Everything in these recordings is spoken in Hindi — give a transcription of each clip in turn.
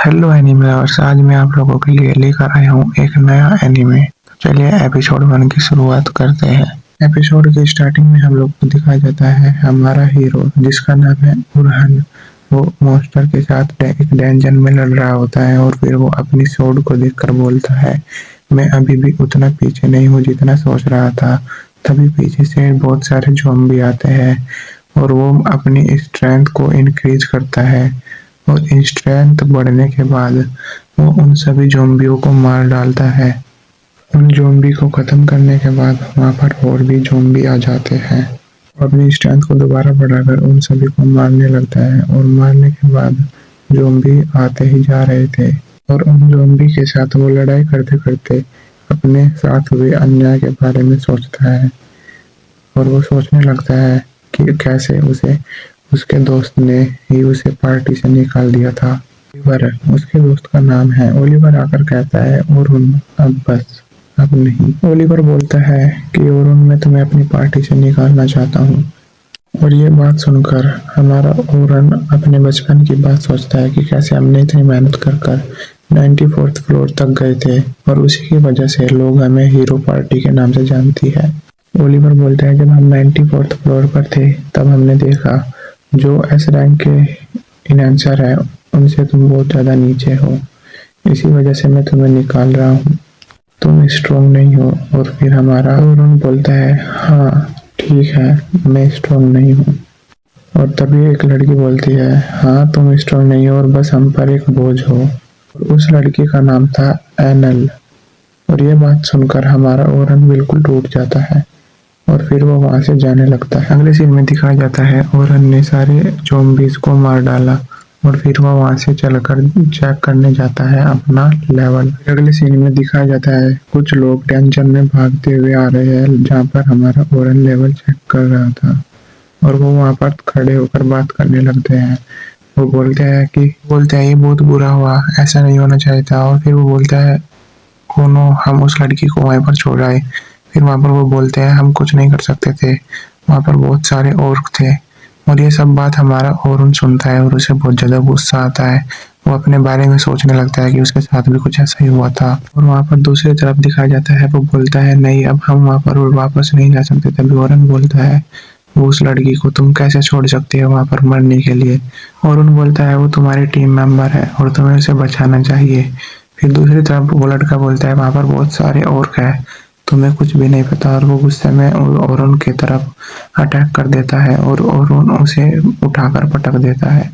हेलो एनिमे लवर्स, आज मैं आप लोगों के लिए लेकर आया हूँ एक नया एनिमे। तो चलिए एपिसोड 1 की शुरुआत करते हैं। एपिसोड की स्टार्टिंग में हम लोग को दिखाया जाता है हमारा हीरो जिसका नाम है उरहन। वो मॉन्स्टर के साथ एक डेंजर में लड़ रहा होता है और फिर वो अपनी स्वॉर्ड को देखकर बोलता है, मैं अभी भी उतना पीछे नहीं हूँ जितना सोच रहा था। तभी पीछे से बहुत सारे ज़ॉम्बी आते हैं और वो अपनी स्ट्रेंथ को इंक्रीज करता है और स्ट्रेंथ बढ़ने के बाद वो उन सभी ज़ॉम्बियों को मार डालता है। उन ज़ॉम्बी को खत्म करने के बाद वहाँ पर और भी ज़ॉम्बी आ जाते हैं। वो अपनी स्ट्रेंथ को दोबारा बढ़ाकर उन सभी को मारने लगता है और मारने के बाद ज़ॉम्बी आते ही जा रहे थे और उन ज़ॉम्बी के साथ वो लड़ाई करते करते अपने साथ हुए अन्याय के बारे में सोचता है और वो सोचने लगता है कि कैसे उसे उसके दोस्त ने ही उसे पार्टी से निकाल दिया था। ओलिवर, उसके दोस्त का नाम है। ओलिवर आकर कहता है, ओरुन अब बस, अब नहीं। ओलिवर बोलता है कि ओरुन, मैं तुम्हें अपनी पार्टी से निकालना चाहता हूँ। और ये बात सुनकर हमारा ओरुन अपने बचपन की बात सोचता है कि कैसे हमने इतनी मेहनत कर कर 94th फ्लोर तक गए थे और उसी की वजह से लोग हमें हीरो पार्टी के नाम से जानती है। ओलिवर बोलता है, जब हम 94th फ्लोर पर थे तब हमने देखा जो एस रैंक के इनहेंसर है उनसे तुम बहुत ज़्यादा नीचे हो, इसी वजह से मैं तुम्हें निकाल रहा हूँ। तुम स्ट्रॉन्ग नहीं हो। और फिर हमारा ओरुन बोलता है, हाँ ठीक है, मैं स्ट्रॉन्ग नहीं हूँ। और तभी एक लड़की बोलती है, हाँ तुम स्ट्रॉन्ग नहीं हो और बस हम पर एक बोझ हो। और उस लड़की का नाम था एनल। और ये बात सुनकर हमारा ओरुन बिल्कुल टूट जाता है और फिर वो वहां से जाने लगता है। अगले सीन में दिखाया जाता है ओरुन ने सारे ज़ॉम्बीज़ को मार डाला और फिर वो वहां से चलकर चेक करने जाता है अपना लेवल। अगले सीन में दिखाया जाता है कुछ लोग टेंशन में भागते हुए आ रहे हैं जहाँ पर हमारा ओरुन लेवल चेक कर रहा था और वो वहां पर खड़े होकर बात करने लगते हैं। वो बोलते हैं ये बहुत बुरा हुआ, ऐसा नहीं होना चाहिए था। और फिर वो बोलता है, कोनो हम उस लड़की को वहीं पर छोड़ आए। फिर वहाँ पर वो बोलते हैं, हम कुछ नहीं कर सकते थे, वहाँ पर बहुत सारे ऑर्क थे। और ये सब बात हमारा ओरुन सुनता है और उसे बहुत ज़्यादा गुस्सा आता है। वो अपने बारे में सोचने लगता है कि उसके साथ भी कुछ ऐसा ही हुआ था। और वहाँ पर दूसरी तरफ दिखाया जाता है, वो बोलता है, नहीं अब हम वहाँ पर वापस नहीं जा सकते। तभी ओरुन बोलता है, वो उस लड़की को तुम कैसे छोड़ सकते हो वहाँ पर मरने के लिए। ओरुन बोलता है, वो तुम्हारी टीम मेंबर है और तुम्हें उसे बचाना चाहिए। फिर दूसरी तरफ वो लड़का बोलता है, वहाँ पर बहुत सारे ऑर्क है, तुम्हें कुछ भी नहीं पता। और वो गुस्से में ओरुन की तरफ अटैक कर देता है और ओरुन उसे उठाकर पटक देता है।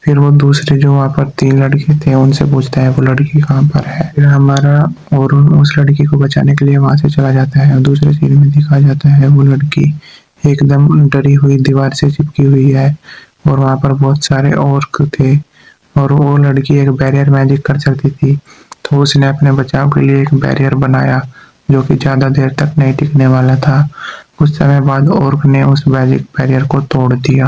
फिर वो दूसरे जो वहाँ पर 3 लड़के थे उनसे पूछता है वो लड़की कहाँ पर है। फिर हमारा ओरुन उस लड़की को बचाने के लिए वहां से चला जाता है और दूसरे सीन में दिखाया जाता है वो लड़की एकदम डरी हुई दीवार से चिपकी हुई है और वहाँ पर बहुत सारे ऑर्क थे और वो लड़की एक बैरियर मैजिक कर सकती थी। तो उसने अपने बचाव के लिए एक बैरियर बनाया जो कि ज़्यादा देर तक नहीं टिकने वाला था। कुछ समय बाद ऑर्क ने उस मैजिक बैरियर को तोड़ दिया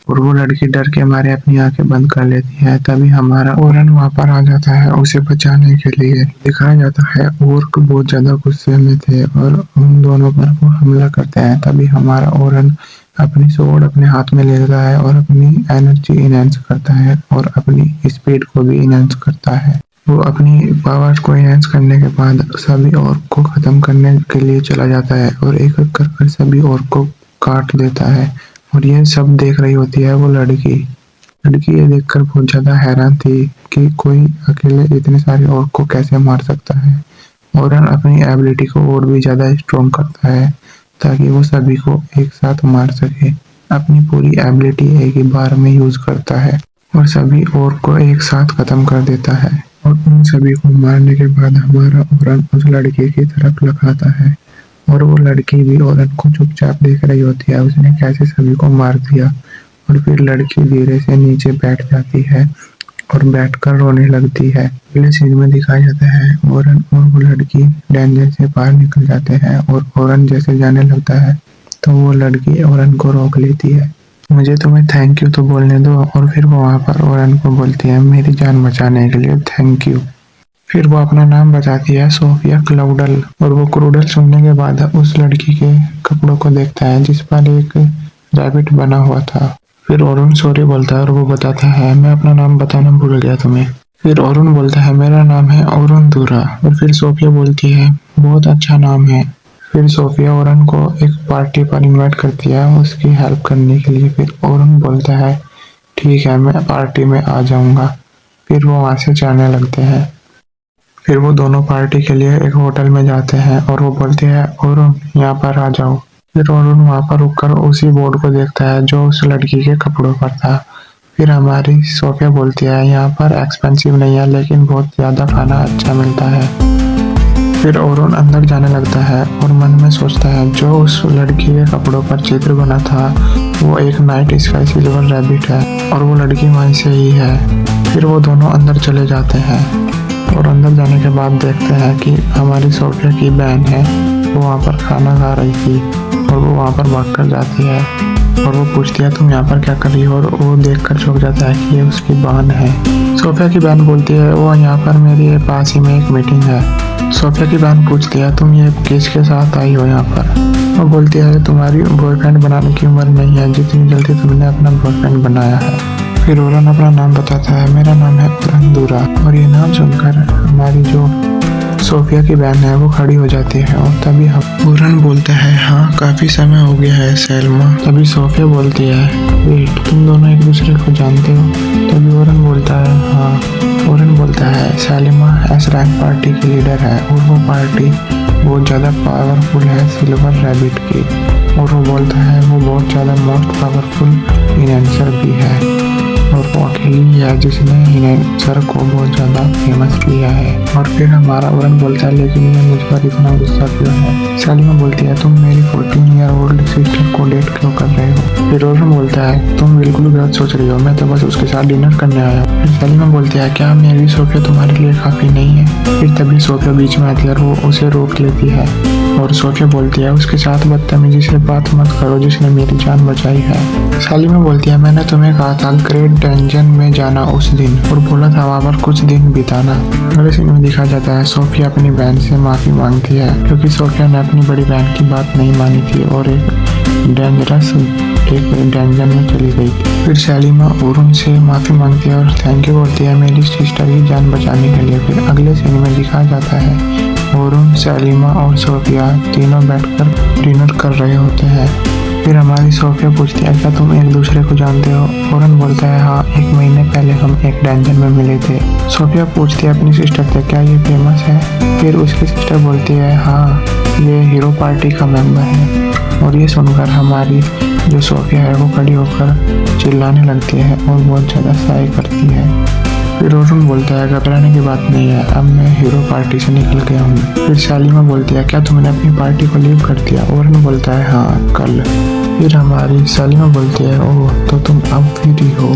और वो लड़की डर के मारे अपनी आंखें बंद कर लेती है। तभी हमारा ओरुन वहाँ पर आ जाता है उसे बचाने के लिए। दिखाया जाता है ऑर्क बहुत ज़्यादा गुस्से में थे और उन दोनों पर वो हमला करते हैं। तभी हमारा ओरुन अपनी स्वॉर्ड अपने हाथ में लेता है और अपनी एनर्जी इनहेंस करता है और अपनी स्पीड को भी इनहेंस करता है। वो अपनी पावर्स को इनहेंस करने के बाद सभी ऑर्क को खत्म करने के लिए चला जाता है और एक एक कर सभी ऑर्क को काट देता है। और ये सब देख रही होती है वो लड़की। लड़की ये देखकर बहुत ज्यादा हैरान थी कि कोई अकेले इतने सारे ऑर्क को कैसे मार सकता है। ओरुन अपनी एबिलिटी को और भी ज्यादा स्ट्रॉन्ग करता है ताकि वो सभी को एक साथ मार सके। अपनी पूरी एबिलिटी एक ही बार में यूज करता है और सभी ऑर्क को एक साथ खत्म कर देता है। और उन सभी को मारने के बाद हमारा ओरुन उस लड़की की तरफ लखाता है और वो लड़की भी ओरुन को चुपचाप देख रही होती है, उसने कैसे सभी को मार दिया। और फिर लड़की धीरे से नीचे बैठ जाती है और बैठकर रोने लगती है। अगले सीन में दिखाया जाता है ओरुन और वो लड़की डेंजर से बाहर निकल जाते हैं और ओरुन जैसे जाने लगता है तो वो लड़की ओरुन को रोक लेती है। मुझे तुम्हें थैंक यू तो बोलने दो। और फिर वो वहाँ पर ओरुन को बोलती है, मेरी जान बचाने के लिए थैंक यू। फिर वो अपना नाम बताती है, सोफिया क्लाउडल। और वो क्रूडल सुनने के बाद उस लड़की के कपड़ों को देखता है जिस पर एक रैबिट बना हुआ था। फिर ओरुन सॉरी बोलता है और वो बताता है, मैं अपना नाम बताना भूल गया तुम्हें। फिर अरुण बोलता है मेरा नाम है अरुण दूरा। और फिर सोफिया बोलती है बहुत अच्छा नाम है। फिर सोफिया अरुण को एक पार्टी पर इनवाइट करती है उसकी हेल्प करने के लिए। फिर अरुण बोलता है ठीक है मैं पार्टी में आ जाऊंगा। फिर वो वहां से जाने लगते हैं। फिर वो दोनों पार्टी के लिए एक होटल में जाते हैं और वो बोलते हैं अरुण यहाँ पर आ जाओ। फिर अरुण वहां पर रुककर उसी बोर्ड को देखता है जो उस लड़की के कपड़ों पर था। फिर हमारी सोफिया बोलती है यहाँ पर एक्सपेंसिव नहीं है लेकिन बहुत ज्यादा खाना अच्छा मिलता है। फिर अरुण अंदर जाने लगता है और मन में सोचता है जो उस लड़की के कपड़ों पर चित्र बना था वो एक नाइट स्काई सिल्वर रैबिट है और वो लड़की वहीं से ही है। फिर वो दोनों अंदर चले जाते हैं और अंदर जाने के बाद देखते हैं कि हमारी सोफिया की बहन है वो वहाँ पर खाना खा रही थी और वो वहाँ पर भागकर जाती है और वो पूछती है तुम यहाँ पर क्या कर रही हो। और वो देखकर चौंक जाता है कि ये उसकी बहन है। सोफिया की बहन बोलती है वो यहाँ पर मेरे पास ही में एक मीटिंग है। सोफिया की बहन पूछती है तुम ये किसके साथ आई हो यहाँ पर। वो बोलती है तुम्हारी बॉयफ्रेंड बनाने की उम्र नहीं है जितनी जल्दी तुमने अपना बॉयफ्रेंड बनाया है। फिर अरुण अपना नाम बताता है मेरा नाम है अरुण दूरा। और ये नाम सुनकर हमारी जो सोफिया की बहन है वो खड़ी हो जाती है और तभी अरुण बोलता है हाँ काफी समय हो गया है सैलमा। तभी सोफिया बोलती है वेट तुम दोनों एक दूसरे को जानते हो। तभी अरुण बोलता है हाँ। अरुण बोलता है सैलिमा एस रैंक पार्टी की लीडर है और वो पार्टी बहुत ज़्यादा पावरफुल है सिल्वर रैबिट की। और वो बोलता है वो बहुत ज़्यादा मोस्ट पावरफुल इन्हेंसर भी है और वो अकेली है जिसने इन्हेंसर को बहुत ज़्यादा फेमस किया है। और फिर हमारा अरुण बोलता है लेकिन ये मुझ पर इतना गुस्सा क्यों है। सैलिमा बोलती है तुम मेरी 14 ईयर ओल्ड सिस्टर को डेट क्यों कर रहे हो। फिर अरुण बोलता है तुम बिल्कुल गलत सोच रही हो मैं तो बस उसके साथ डिनर करने आया हूँ। फिर सैलिमा बोलती है क्या मेरी सोफिया तुम्हारे लिए काफ़ी नहीं है। फिर तभी सोफिया बीच में आती है और वो उसे रोक लेती है और सोफिया बोलती है उसके साथ बदतमीजी से बात मत करो जिसने मेरी जान बचाई है। सैलिमा बोलती है मैंने तुम्हें कहा था ग्रेट डंजन में जाना उस दिन और बोला था वहाँ पर कुछ दिन बिताना। अगले सीन में दिखा जाता है सोफिया अपनी बहन से माफी मांगती है क्योंकि सोफिया ने अपनी बड़ी बहन की बात नहीं मानी थी और एक डंजन में चली गई थी। फिर सैलिमा अरुण से माफी मांगती है और थैंक यू बोलती है मेरी सिस्टर की जान बचाने के लिए। फिर अगले सीन में दिखा जाता है अरुण सैलिमा और सोफिया तीनों बैठकर डिनर कर रहे होते हैं। फिर हमारी सोफिया पूछती है क्या तुम एक दूसरे को जानते हो। अरुण बोलता है हाँ 1 महीने पहले हम एक डंजन में मिले थे। सोफिया पूछती है अपनी सिस्टर से क्या ये फेमस है। फिर उसकी सिस्टर बोलती है हाँ ये हीरो पार्टी का मेंबर है। और ये सुनकर हमारी जो सोफिया है वो खड़ी होकर चिल्लाने लगती है और बहुत ज़्यादा सहाय करती है। फिर अरुण बोलता है घबराने की बात नहीं है अब मैं हीरो पार्टी से निकल गया हूँ। फिर सैलिमा बोलती है क्या तुमने अपनी पार्टी को लीव कर दिया। अरुण बोलता है हाँ कल। फिर हमारी सैलिमा बोलती है ओह तो तुम अब फ्री हो।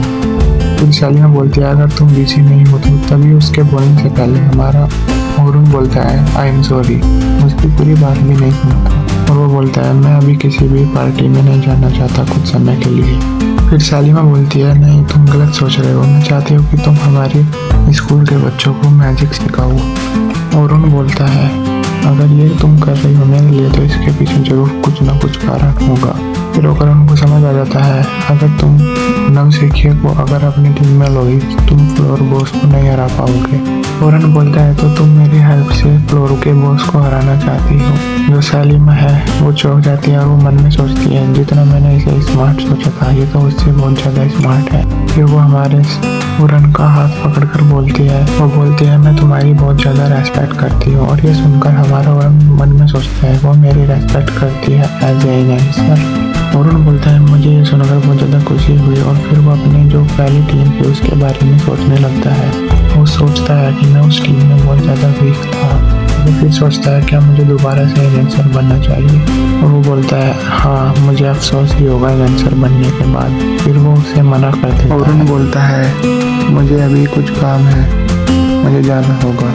फिर सैलिमा बोलती है अगर तुम बिजी नहीं हो तो तभी उसके बोलने से पहले हमारा अरुण बोलता है आई एम सॉरी। उसकी पूरी बात भी नहीं सुनता और वो बोलता है मैं अभी किसी भी पार्टी में नहीं जाना चाहता कुछ समय के लिए। फिर सैलिमा बोलती है नहीं तुम गलत सोच रहे हो मैं चाहती हूँ कि तुम हमारे स्कूल के बच्चों को मैजिक सिखाओ। अरुण बोलता है अगर ये तुम कर रही हो मेरे लिए तो इसके पीछे जरूर कुछ ना कुछ कारण होगा। फिर अरुण को समझ आ जाता है अगर तुम नवसिखिया को अगर अपनी टीम में लोगी तो तुम फ्लोर बॉस को नहीं हरा पाओगे। अरुण बोलता है तो तुम मेरी हेल्प से फ्लोर के बॉस को हराना चाहती हो। जो सैलिमा है वो चौंक जाती है और वो मन में सोचती है जितना मैंने इसे स्मार्ट सोचा था ये तो उससे बहुत ज़्यादा स्मार्ट है। फिर वो हमारे अरुण का हाथ पकड़कर बोलती है वो बोलती है मैं तुम्हारी बहुत ज़्यादा रेस्पेक्ट करती हूँ। और ये सुनकर हमारा अरुण मन में सोचता है वो मेरी रेस्पेक्ट करती है एज ए इन्हेंसर। अरुण बोलता है मुझे ये सुनकर बहुत ज़्यादा खुशी हुई। और फिर वो अपनी जो पहली टीम थी उसके बारे में सोचने लगता है। वो सोचता है कि मैं उस टीम में बहुत ज़्यादा वीक था। वो फिर सोचता है क्या मुझे दोबारा से इन्हेंसर बनना चाहिए। और वो बोलता है हाँ मुझे अफसोस ही होगा इन्हेंसर बनने के बाद। फिर वो उसे मना कर देता है। अरुण बोलता है मुझे अभी कुछ काम है मुझे जाना होगा।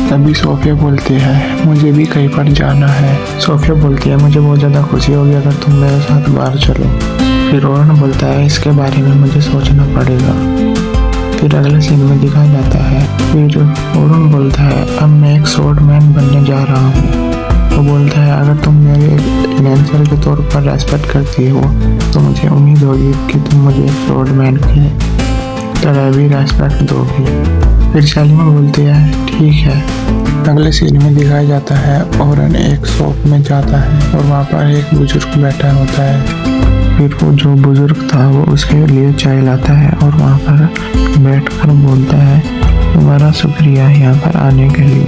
तभी सोफिया बोलती है मुझे भी कहीं पर जाना है। सोफिया बोलती है मुझे बहुत ज़्यादा खुशी होगी अगर तुम मेरे साथ बाहर चलो। फिर अरुण बोलता है इसके बारे में मुझे सोचना पड़ेगा। फिर अगले सीन में दिखाया जाता है फिर अरुण बोलता है अब मैं एक स्वॉर्डमैन बनने जा रहा हूँ। वो बोलता है अगर तुम मेरे इन्हेंसर के तौर पर रेस्पेक्ट करती हो तो मुझे उम्मीद होगी कि तुम मुझे एक स्वॉर्डमैन की तरह भी रेस्पेक्ट दोगी। फिर शालिमा बोलती है ठीक है। अगले सीन में दिखाया जाता है औरन एक शॉप में जाता है और वहाँ पर एक बुजुर्ग बैठा होता है। फिर वो जो बुजुर्ग था वो उसके लिए चाय लाता है और वहाँ पर बैठकर बोलता है तुम्हारा शुक्रिया यहाँ पर आने के लिए।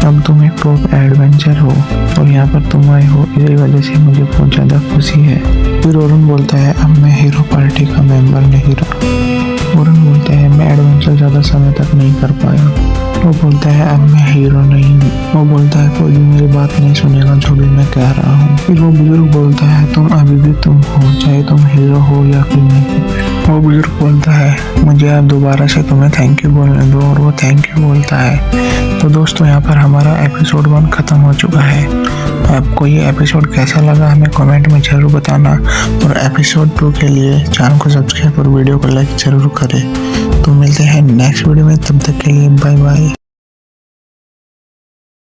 अब तुम एक टॉप एडवेंचर हो और यहाँ पर तुम आए हो, इसी वजह से मुझे बहुत ज़्यादा खुशी है। फिर औरन बोलता है अब मैं हीरो पार्टी का मेंबर नहीं रहा। औरन बोलता है मैं एडवेंचर ज़्यादा समय तक नहीं कर पाया। वो बोलता है अब मैं हीरो नहीं हूँ। वो बोलता है कोई भी मेरी बात नहीं सुनेगा जो भी मैं कह रहा हूँ। फिर वो बुजुर्ग बोलता है तुम अभी भी तुम हो, चाहे तुम हीरो हो या फिर नहीं। वो बुजुर्ग बोलता है मुझे अब दोबारा से तुम्हें थैंक यू बोलने दो, और वो थैंक यू बोलता है। तो दोस्तों यहाँ पर हमारा एपिसोड 1 खत्म हो चुका है। आपको ये एपिसोड कैसा लगा हमें कमेंट में ज़रूर बताना, और एपिसोड 2 के लिए चैनल को सब्सक्राइब और वीडियो को लाइक ज़रूर करें। तो मिलते हैं नेक्स्ट वीडियो में, तब तक के लिए बाय बाय।